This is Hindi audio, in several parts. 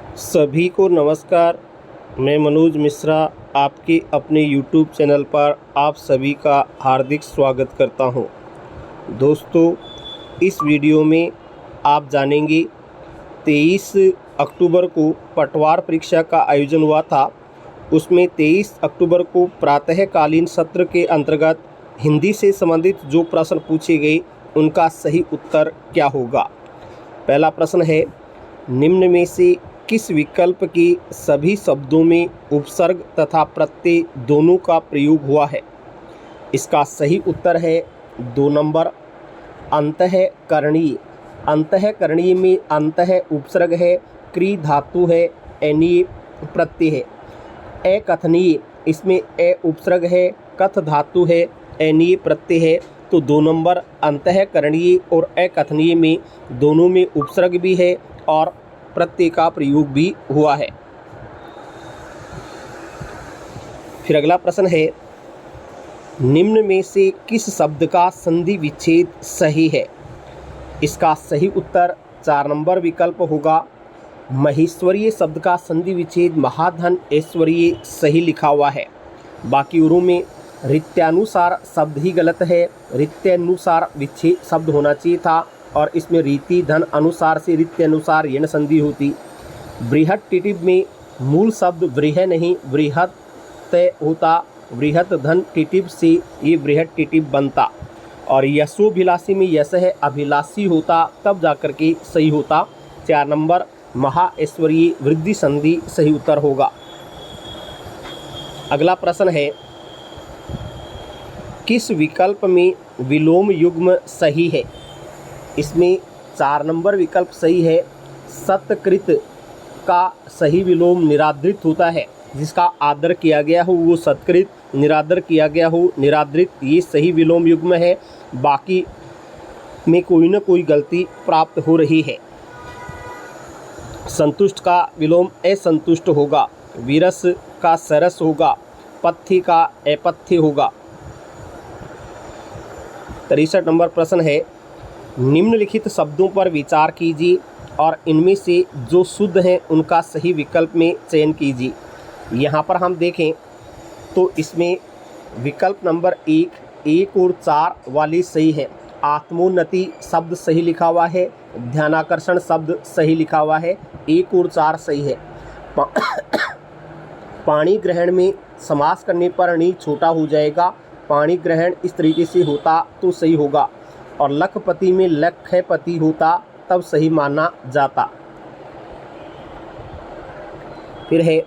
सभी को नमस्कार। मैं मनोज मिश्रा आपके अपने YouTube चैनल पर आप सभी का हार्दिक स्वागत करता हूं। दोस्तों, इस वीडियो में आप जानेंगे 23 अक्टूबर को पटवार परीक्षा का आयोजन हुआ था। उसमें 23 अक्टूबर को प्रातःकालीन सत्र के अंतर्गत हिंदी से संबंधित जो प्रश्न पूछे गए उनका सही उत्तर क्या होगा। पहला प्रश्न है, निम्न में से किस विकल्प के सभी शब्दों में उपसर्ग तथा प्रत्यय दोनों का प्रयोग हुआ है। इसका सही उत्तर है 2 नंबर, अंतःकरणीय। अंतःकरणीय में अंतः उपसर्ग है, क्री धातु है, एनीय प्रत्यय है। अकथनीय, इसमें ए उपसर्ग है, कथ धातु है, एनीय प्रत्यय है। तो 2 नंबर अंतःकरणीय और अकथनीय में दोनों में उपसर्ग भी है और प्रत्यय का प्रयोग भी हुआ है। फिर अगला प्रश्न है, निम्न में से किस शब्द का संधि विच्छेद सही है। इसका सही उत्तर 4 नंबर विकल्प होगा। महेश्वरीय शब्द का संधि विच्छेद महाधन ऐश्वर्य सही लिखा हुआ है। बाकी औरों में रीत्यानुसार शब्द ही गलत है। रीत्यानुसार विच्छेद शब्द होना चाहिए था और इसमें रीति धन अनुसार से रीत्यानुसार यण संधि होती। बृहत टिटिव में मूल शब्द वृह नहीं बृहत होता। बृहत धन टिटिव से ये बृहत टिटिव बनता। और यशोभिलाषी में यश है अभिलाषी होता, तब जाकर के सही होता। 4 नंबर महा ऐश्वर्य वृद्धि संधि सही उत्तर होगा। अगला प्रश्न है, किस विकल्प में विलोम युग्म सही है। इसमें 4 नंबर विकल्प सही है। सत्कृत का सही विलोम निरादृत होता है। जिसका आदर किया गया हो वो सत्कृत, निरादर किया गया हो निरादृत, ये सही विलोम युग्म है। बाकी में कोई न कोई गलती प्राप्त हो रही है। संतुष्ट का विलोम असंतुष्ट होगा। विरस का सरस होगा। पथ्य का अपथ्य होगा। 63 नंबर प्रश्न है, निम्नलिखित शब्दों पर विचार कीजिए और इनमें से जो शुद्ध हैं उनका सही विकल्प में चयन कीजिए। यहाँ पर हम देखें तो इसमें विकल्प नंबर 1 और 4 वाली सही है। आत्मोन्नति शब्द सही लिखा हुआ है। ध्यानाकर्षण शब्द सही लिखा हुआ है। 1 और 4 सही है। पाणी ग्रहण में समास करने पर णी छोटा हो जाएगा। पाणी ग्रहण इस तरीके से होता तो सही होगा। और लखपति में लखपति होता तब सही माना जाता। फिर है,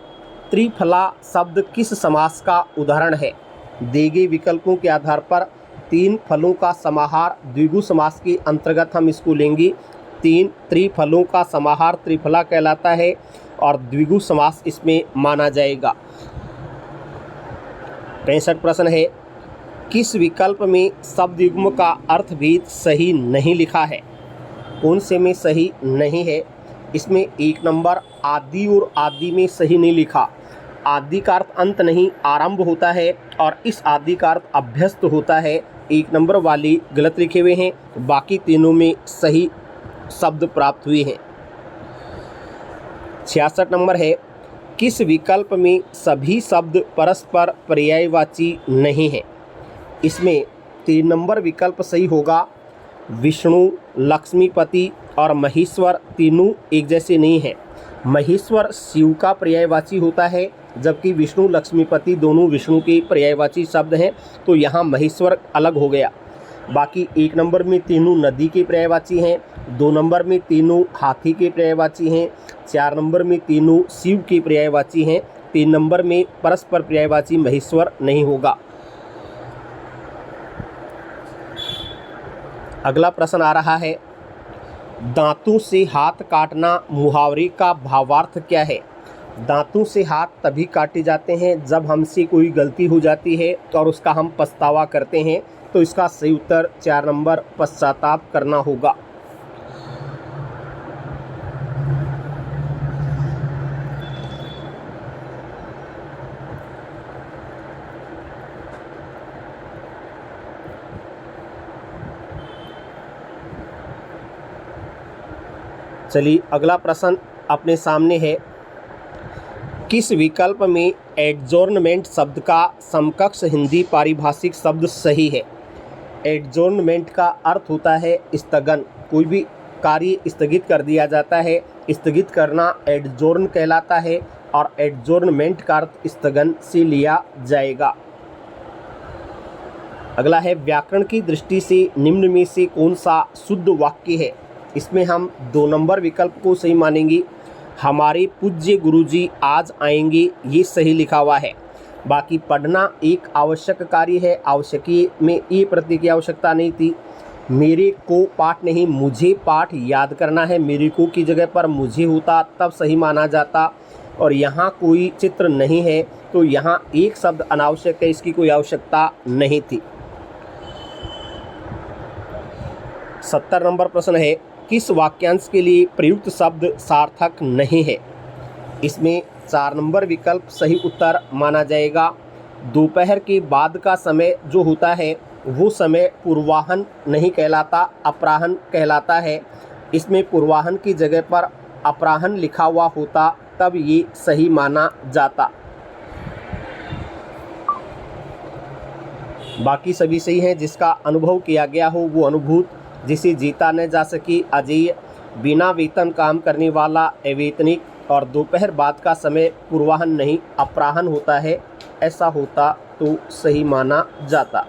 त्रिफला शब्द किस समास का उदाहरण है। दिए गए विकल्पों के आधार पर 3 फलों का समाहार द्विगु समास के अंतर्गत हम इसको लेंगे। 3 त्रिफलों का समाहार त्रिफला कहलाता है और द्विगु समास इसमें माना जाएगा। 65 प्रश्न है, किस विकल्प में शब्द युग्म का अर्थभेद सही नहीं लिखा है। कौन से में सही नहीं है। इसमें 1 नंबर आदि और आदि में सही नहीं लिखा। आदि का अर्थ अंत नहीं आरंभ होता है और इस आदि का अर्थ अभ्यस्त होता है। 1 नंबर वाली गलत लिखे हुए हैं। बाकी तीनों में सही शब्द प्राप्त हुए हैं। 66 नंबर है, किस विकल्प में सभी शब्द परस्पर पर्यायवाची नहीं है। इसमें 3 नंबर विकल्प सही होगा। विष्णु, लक्ष्मीपति और महेश्वर तीनों एक जैसे नहीं हैं। महेश्वर शिव का पर्यायवाची होता है जबकि विष्णु लक्ष्मीपति दोनों विष्णु के पर्यायवाची शब्द हैं। तो यहाँ महेश्वर अलग हो गया। बाकी 1 नंबर में तीनों नदी के पर्यायवाची हैं। 2 नंबर में तीनों हाथी के पर्यायवाची हैं। 4 नंबर में तीनों शिव के पर्यायवाची हैं। 3 नंबर में परस्पर पर्यायवाची महेश्वर नहीं होगा। अगला प्रश्न आ रहा है, दांतों से हाथ काटना मुहावरे का भावार्थ क्या है। दांतों से हाथ तभी काटे जाते हैं जब हमसे कोई गलती हो जाती है और उसका हम पछतावा करते हैं। तो इसका सही उत्तर 4 नंबर पश्चाताप करना होगा। चलिए अगला प्रश्न अपने सामने है। किस विकल्प में एडजोर्नमेंट शब्द का समकक्ष हिंदी पारिभाषिक शब्द सही है? एडजोर्नमेंट का अर्थ होता है स्थगन। कोई भी कार्य स्थगित कर दिया जाता है, स्थगित करना एडजोर्न कहलाता है और एडजोर्नमेंट का अर्थ स्थगन से लिया जाएगा। अगला है, व्याकरण की दृष्टि से निम्न में से कौन सा शुद्ध वाक्य है? इसमें हम 2 नंबर विकल्प को सही मानेंगे। हमारे पूज्य गुरुजी आज आएंगे, ये सही लिखा हुआ है। बाकी पढ़ना एक आवश्यक कार्य है, आवश्यकीय में ई प्रत्यय की आवश्यकता नहीं थी। मेरे को पाठ नहीं, मुझे पाठ याद करना है। मेरे को की जगह पर मुझे होता तब सही माना जाता। और यहाँ कोई चित्र नहीं है तो यहाँ एक शब्द अनावश्यक है, इसकी कोई आवश्यकता नहीं थी। 70 नंबर प्रश्न है, किस वाक्यांश के लिए प्रयुक्त शब्द सार्थक नहीं है? इसमें 4 नंबर विकल्प सही उत्तर माना जाएगा। दोपहर के बाद का समय जो होता है वो समय पूर्वाहन नहीं कहलाता, अपराहन कहलाता है। इसमें पूर्वाहन की जगह पर अपराहन लिखा हुआ होता तब ये सही माना जाता। बाकी सभी सही हैं। जिसका अनुभव किया गया हो वो अनुभूत, जिसे जीता न जा सकी अजेय, बिना वेतन काम करने वाला अवेतनिक, और दोपहर बाद का समय पूर्वाहन नहीं अपराहन होता है, ऐसा होता तो सही माना जाता।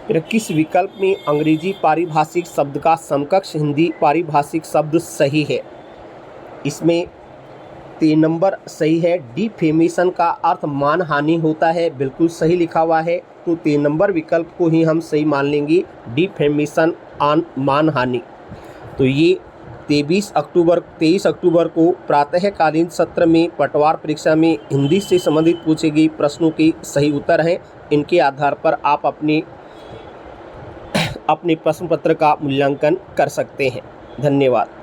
फिर किस विकल्प में अंग्रेजी पारिभाषिक शब्द का समकक्ष हिंदी पारिभाषिक शब्द सही है? इसमें 3 नंबर सही है। डिफेमेशन का अर्थ मानहानि होता है, बिल्कुल सही लिखा हुआ है। तो 3 नंबर विकल्प को ही हम सही मान लेंगे, डिफेमेशन ऑन मानहानि। तो ये 23 अक्टूबर को प्रातःकालीन सत्र में पटवार परीक्षा में हिंदी से संबंधित पूछे गए प्रश्नों के सही उत्तर हैं। इनके आधार पर आप अपने प्रश्न पत्र का मूल्यांकन कर सकते हैं। धन्यवाद।